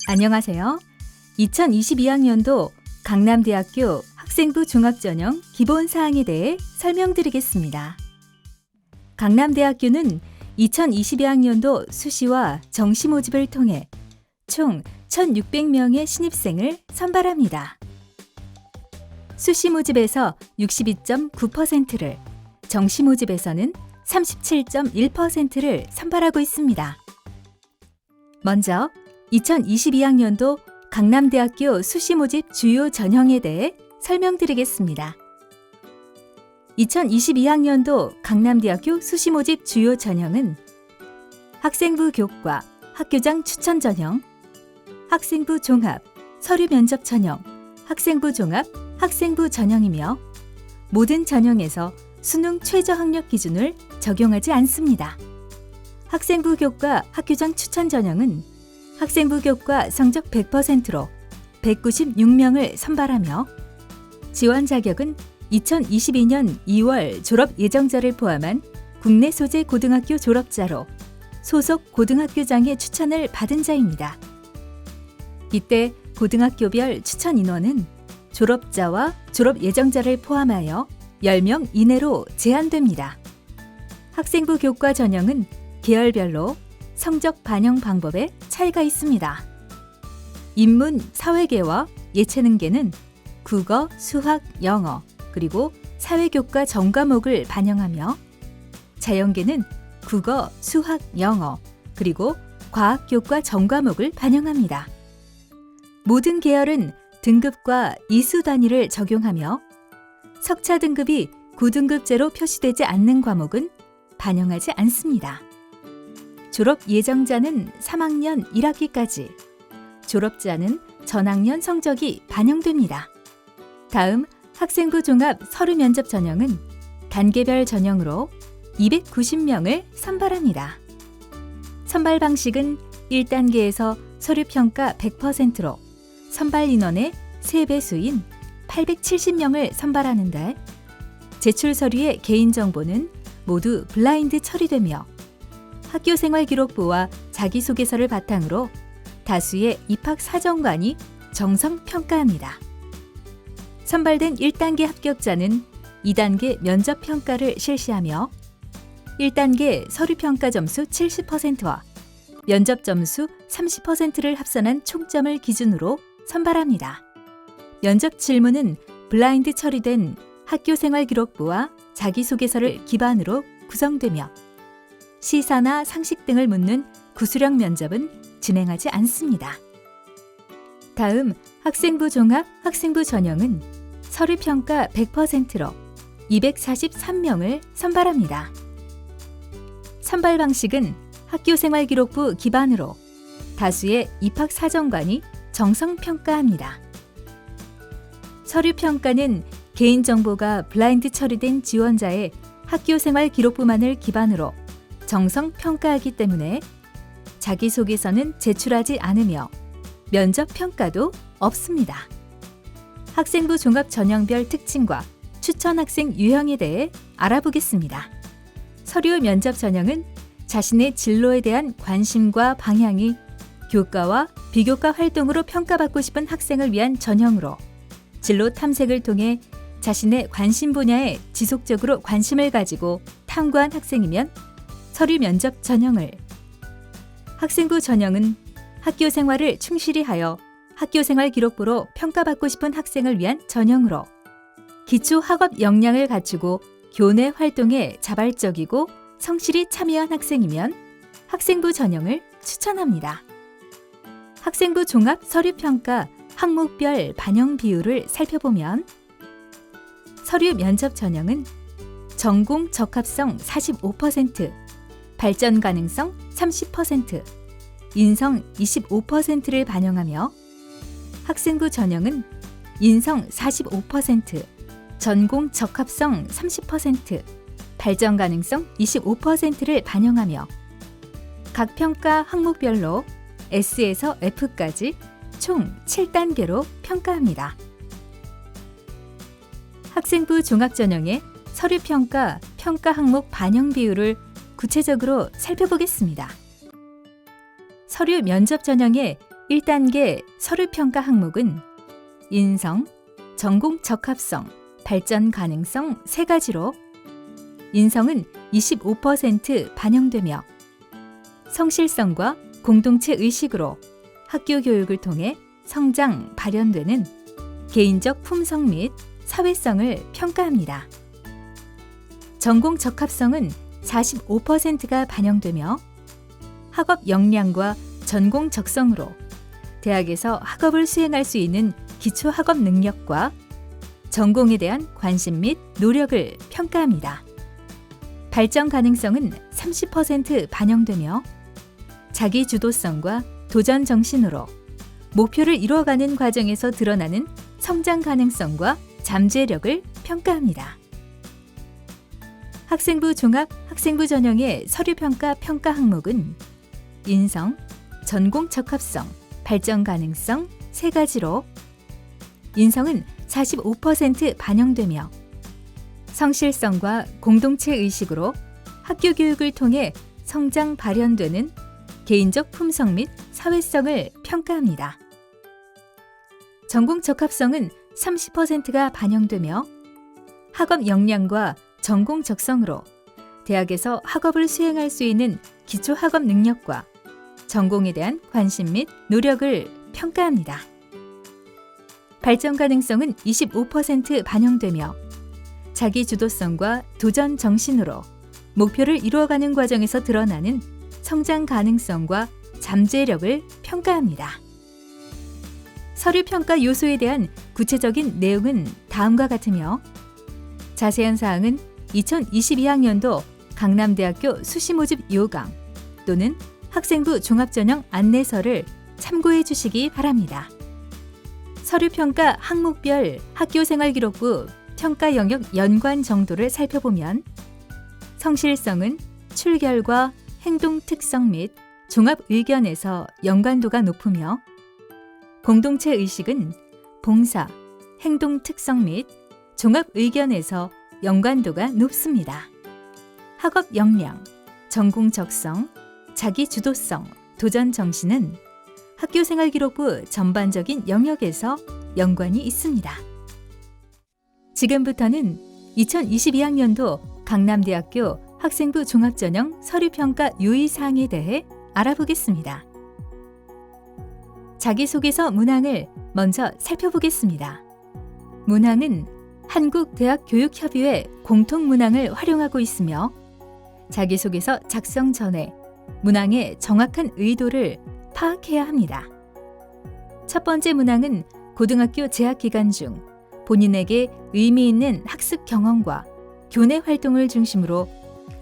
안녕하세요. 2022학년도 강남대학교 학생부 종합전형 기본사항에 대해 설명드리겠습니다. 강남대학교는 2022학년도 수시와 정시 모집을 통해 총 1,600명의 신입생을 선발합니다. 수시 모집에서 62.9%를, 정시 모집에서는 37.1%를 선발하고 있습니다. 먼저 2022학년도 강남대학교 수시 모집 주요 전형에 대해 설명드리겠습니다. 2022학년도 강남대학교 수시 모집 주요 전형은 학생부 교과, 학교장 추천 전형, 학생부 종합, 서류 면접 전형, 학생부 종합, 학생부 전형이며 모든 전형에서 수능 최저 학력 기준을 적용하지 않습니다. 학생부 교과, 학교장 추천 전형은 학생부 교과 성적 100%로 196명을 선발하며 지원 자격은 2022년 2월 졸업 예정자를 포함한 국내 소재 고등학교 졸업자로 소속 고등학교장의 추천을 받은 자입니다. 이때 고등학교별 추천 인원은 졸업자와 졸업 예정자를 포함하여 10명 이내로 제한됩니다. 학생부 교과 전형은 계열별로 성적 반영 방법에 차이가 있습니다. 인문, 사회계와 예체능계는 국어, 수학, 영어, 그리고 사회교과 전과목을 반영하며 자연계는 국어, 수학, 영어, 그리고 과학교과 전과목을 반영합니다. 모든 계열은 등급과 이수 단위를 적용하며 석차 등급이 9등급제로 표시되지 않는 과목은 반영하지 않습니다. 졸업 예정자는 3학년 1학기까지, 졸업자는 전학년 성적이 반영됩니다. 다음 학생부 종합 서류 면접 전형은 단계별 전형으로 290명을 선발합니다. 선발 방식은 1단계에서 서류평가 100%로 선발 인원의 3배수인 870명을 선발하는데 제출 서류의 개인정보는 모두 블라인드 처리되며 학교생활기록부와 자기소개서를 바탕으로 다수의 입학사정관이 정성평가합니다. 선발된 1단계 합격자는 2단계 면접평가를 실시하며 1단계 서류평가 점수 70%와 면접 점수 30%를 합산한 총점을 기준으로 선발합니다. 면접 질문은 블라인드 처리된 학교생활기록부와 자기소개서를 기반으로 구성되며 시사나 상식 등을 묻는 구수령 면접은 진행하지 않습니다. 다음 학생부 종합, 학생부 전형은 서류평가 100%로 243명을 선발합니다. 선발 방식은 학교생활기록부 기반으로 다수의 입학사정관이 정성평가합니다. 서류평가는 개인정보가 블라인드 처리된 지원자의 학교생활기록부만을 기반으로 정성평가하기 때문에 자기소개서는 제출하지 않으며 면접평가도 없습니다. 학생부 종합 전형별 특징과 추천 학생 유형에 대해 알아보겠습니다. 서류 면접 전형은 자신의 진로에 대한 관심과 방향이 교과와 비교과 활동으로 평가받고 싶은 학생을 위한 전형으로 진로 탐색을 통해 자신의 관심 분야에 지속적으로 관심을 가지고 탐구한 학생이면 서류 면접 전형을, 학생부 전형은 학교 생활을 충실히 하여 학교생활 기록부로 평가받고 싶은 학생을 위한 전형으로 기초 학업 역량을 갖추고 교내 활동에 자발적이고 성실히 참여한 학생이면 학생부 전형을 추천합니다. 학생부 종합 서류평가 항목별 반영 비율을 살펴보면 서류 면접 전형은 전공 적합성 45%, 발전 가능성 30%, 인성 25%를 반영하며 학생부 전형은 인성 45%, 전공 적합성 30%, 발전 가능성 25%를 반영하며 각 평가 항목별로 S에서 F까지 총 7단계로 평가합니다. 학생부 종합전형의 서류평가, 평가 항목 반영 비율을 구체적으로 살펴보겠습니다. 서류 면접 전형의 1단계 서류평가 항목은 인성, 전공 적합성, 발전 가능성 세 가지로 인성은 25% 반영되며 성실성과 공동체 의식으로 학교 교육을 통해 성장, 발현되는 개인적 품성 및 사회성을 평가합니다. 전공 적합성은 45%가 반영되며 학업 역량과 전공 적성으로 대학에서 학업을 수행할 수 있는 기초 학업 능력과 전공에 대한 관심 및 노력을 평가합니다. 발전 가능성은 30% 반영되며 자기 주도성과 도전 정신으로 목표를 이루어가는 과정에서 드러나는 성장 가능성과 잠재력을 평가합니다. 학생부 종합, 학생부 전형의 서류평가 평가 항목은 인성, 전공 적합성, 발전 가능성 세 가지로 인성은 45% 반영되며 성실성과 공동체 의식으로 학교 교육을 통해 성장 발현되는 개인적 품성 및 사회성을 평가합니다. 전공 적합성은 30%가 반영되며 학업 역량과 전공 적성으로 대학에서 학업을 수행할 수 있는 기초 학업 능력과 전공에 대한 관심 및 노력을 평가합니다. 발전 가능성은 25% 반영되며 자기 주도성과 도전 정신으로 목표를 이루어가는 과정에서 드러나는 성장 가능성과 잠재력을 평가합니다. 서류 평가 요소에 대한 구체적인 내용은 다음과 같으며 자세한 사항은 2022학년도 강남대학교 수시모집 요강 또는 학생부 종합전형 안내서를 참고해 주시기 바랍니다. 서류평가 항목별 학교생활기록부 평가 영역 연관 정도를 살펴보면 성실성은 출결과 행동 특성 및 종합 의견에서 연관도가 높으며 공동체 의식은 봉사, 행동 특성 및 종합 의견에서 연관도가 높습니다. 학업 역량, 전공 적성, 자기 주도성, 도전 정신은 학교생활기록부 전반적인 영역에서 연관이 있습니다. 지금부터는 2022학년도 강남대학교 학생부 종합전형 서류평가 유의사항에 대해 알아보겠습니다. 자기소개서 문항을 먼저 살펴보겠습니다. 문항은 한국대학교육협의회 공통문항을 활용하고 있으며 자기소개서 작성 전에 문항의 정확한 의도를 파악해야 합니다. 첫 번째 문항은 고등학교 재학 기간 중 본인에게 의미 있는 학습 경험과 교내 활동을 중심으로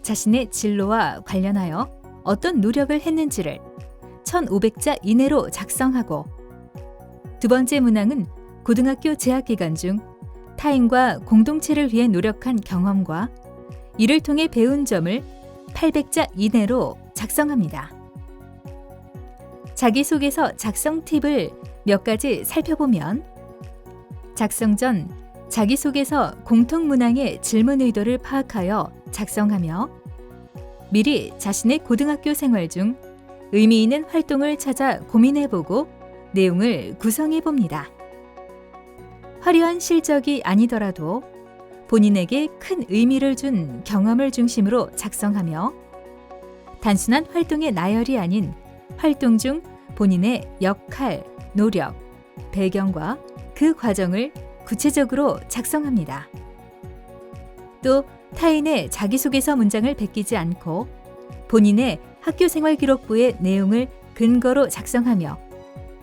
자신의 진로와 관련하여 어떤 노력을 했는지를 1,500자 이내로 작성하고 두 번째 문항은 고등학교 재학 기간 중 타인과 공동체를 위해 노력한 경험과 이를 통해 배운 점을 800자 이내로 작성합니다. 자기소개서 작성 팁을 몇 가지 살펴보면 작성 전 자기소개서 공통문항의 질문 의도를 파악하여 작성하며 미리 자신의 고등학교 생활 중 의미 있는 활동을 찾아 고민해보고 내용을 구성해봅니다. 화려한 실적이 아니더라도 본인에게 큰 의미를 준 경험을 중심으로 작성하며 단순한 활동의 나열이 아닌 활동 중 본인의 역할, 노력, 배경과 그 과정을 구체적으로 작성합니다. 또 타인의 자기소개서 문장을 베끼지 않고 본인의 학교생활기록부의 내용을 근거로 작성하며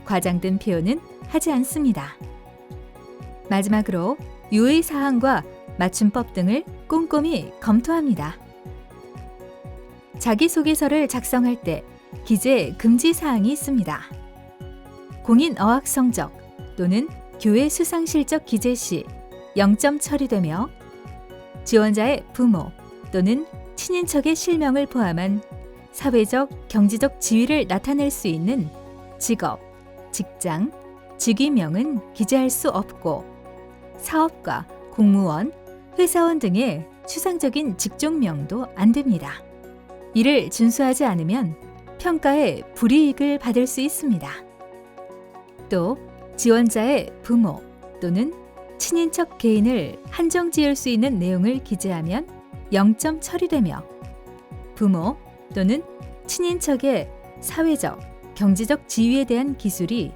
과장된 표현은 하지 않습니다. 마지막으로 유의사항과 맞춤법 등을 꼼꼼히 검토합니다. 자기소개서를 작성할 때 기재 금지 사항이 있습니다. 공인 어학 성적 또는 교회 수상 실적 기재 시 0점 처리되며 지원자의 부모 또는 친인척의 실명을 포함한 사회적, 경제적 지위를 나타낼 수 있는 직업, 직장, 직위명은 기재할 수 없고 사업가, 공무원, 회사원 등의 추상적인 직종명도 안 됩니다. 이를 준수하지 않으면 평가에 불이익을 받을 수 있습니다. 또 지원자의 부모 또는 친인척 개인을 한정 지을 수 있는 내용을 기재하면 0점 처리되며 부모 또는 친인척의 사회적, 경제적 지위에 대한 기술이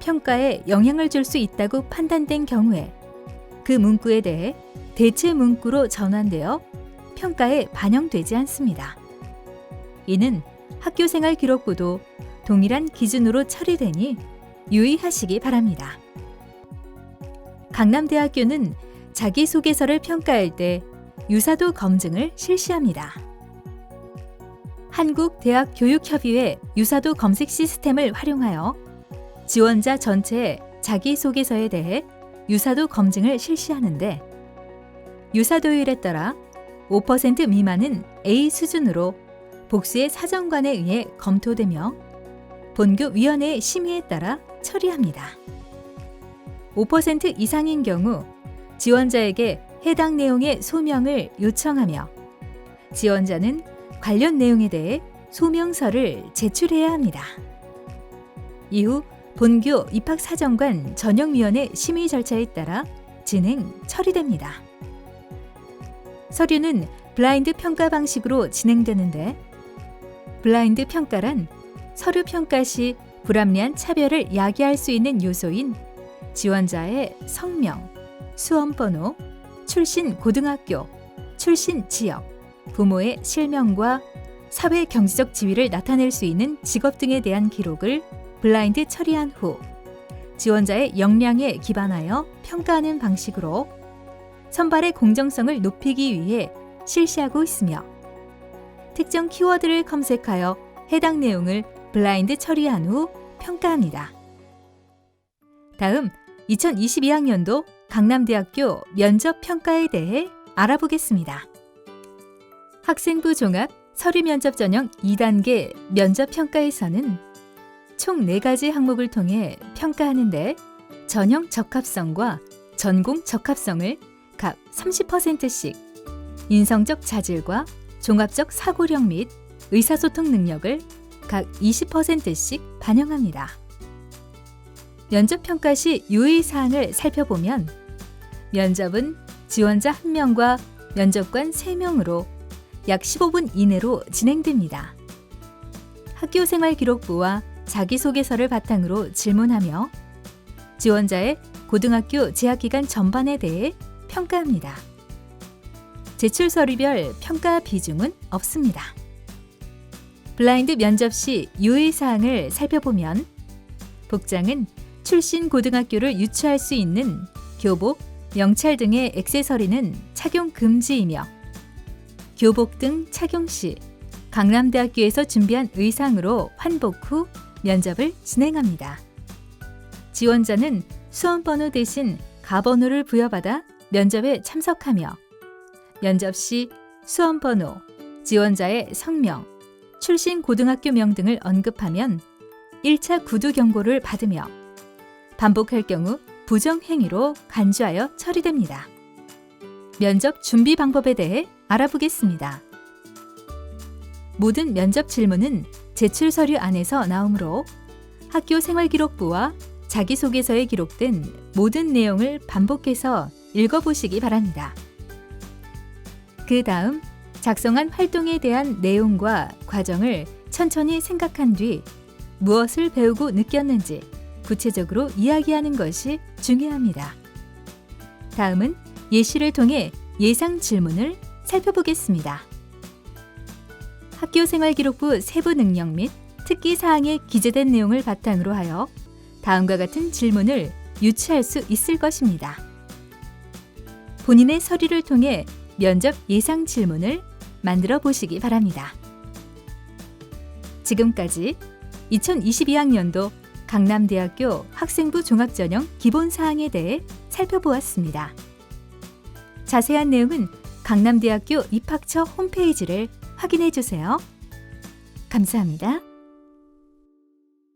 평가에 영향을 줄 수 있다고 판단된 경우에 그 문구에 대해 대체 문구로 전환되어 평가에 반영되지 않습니다. 이는 학교생활 기록부도 동일한 기준으로 처리되니 유의하시기 바랍니다. 강남대학교는 자기소개서를 평가할 때 유사도 검증을 실시합니다. 한국대학교육협의회 유사도 검색 시스템을 활용하여 지원자 전체의 자기소개서에 대해 유사도 검증을 실시하는데 유사도율에 따라 5% 미만은 A 수준으로 복수의 사정관에 의해 검토되며 본교위원회의 심의에 따라 처리합니다. 5% 이상인 경우 지원자에게 해당 내용의 소명을 요청하며 지원자는 관련 내용에 대해 소명서를 제출해야 합니다. 이후 본교 입학사정관 전형위원회 심의 절차에 따라 진행 처리됩니다. 서류는 블라인드 평가 방식으로 진행되는데 블라인드 평가란 서류 평가 시 불합리한 차별을 야기할 수 있는 요소인 지원자의 성명, 수험번호, 출신 고등학교, 출신 지역, 부모의 실명과 사회 경제적 지위를 나타낼 수 있는 직업 등에 대한 기록을 블라인드 처리한 후 지원자의 역량에 기반하여 평가하는 방식으로 선발의 공정성을 높이기 위해 실시하고 있으며 특정 키워드를 검색하여 해당 내용을 블라인드 처리한 후 평가합니다. 다음 2022학년도 강남대학교 면접 평가에 대해 알아보겠습니다. 학생부 종합 서류 면접 전형 2단계 면접 평가에서는 총 4가지 항목을 통해 평가하는데 전형 적합성과 전공 적합성을 각 30%씩, 인성적 자질과 종합적 사고력 및 의사소통 능력을 각 20%씩 반영합니다. 면접 평가 시 유의사항을 살펴보면 면접은 지원자 1명과 면접관 3명으로 약 15분 이내로 진행됩니다. 학교생활기록부와 자기소개서를 바탕으로 질문하며 지원자의 고등학교 재학기간 전반에 대해 평가합니다. 제출 서류별 평가 비중은 없습니다. 블라인드 면접 시 유의사항을 살펴보면 복장은 출신 고등학교를 유추할 수 있는 교복, 명찰 등의 액세서리는 착용 금지이며 교복 등 착용 시 강남대학교에서 준비한 의상으로 환복 후 면접을 진행합니다. 지원자는 수험번호 대신 가번호를 부여받아 면접에 참석하며 면접 시 수험번호, 지원자의 성명, 출신 고등학교명 등을 언급하면 1차 구두 경고를 받으며 반복할 경우 부정행위로 간주하여 처리됩니다. 면접 준비 방법에 대해 알아보겠습니다. 모든 면접 질문은 제출 서류 안에서 나오므로 학교 생활기록부와 자기소개서에 기록된 모든 내용을 반복해서 읽어보시기 바랍니다. 그 다음 작성한 활동에 대한 내용과 과정을 천천히 생각한 뒤 무엇을 배우고 느꼈는지 구체적으로 이야기하는 것이 중요합니다. 다음은 예시를 통해 예상 질문을 살펴보겠습니다. 학교생활기록부 세부 능력 및 특기 사항에 기재된 내용을 바탕으로 하여 다음과 같은 질문을 유추할 수 있을 것입니다. 본인의 서류를 통해 면접 예상 질문을 만들어 보시기 바랍니다. 지금까지 2022학년도 강남대학교 학생부 종합전형 기본사항에 대해 살펴보았습니다. 자세한 내용은 강남대학교 입학처 홈페이지를 확인해 주세요. 감사합니다.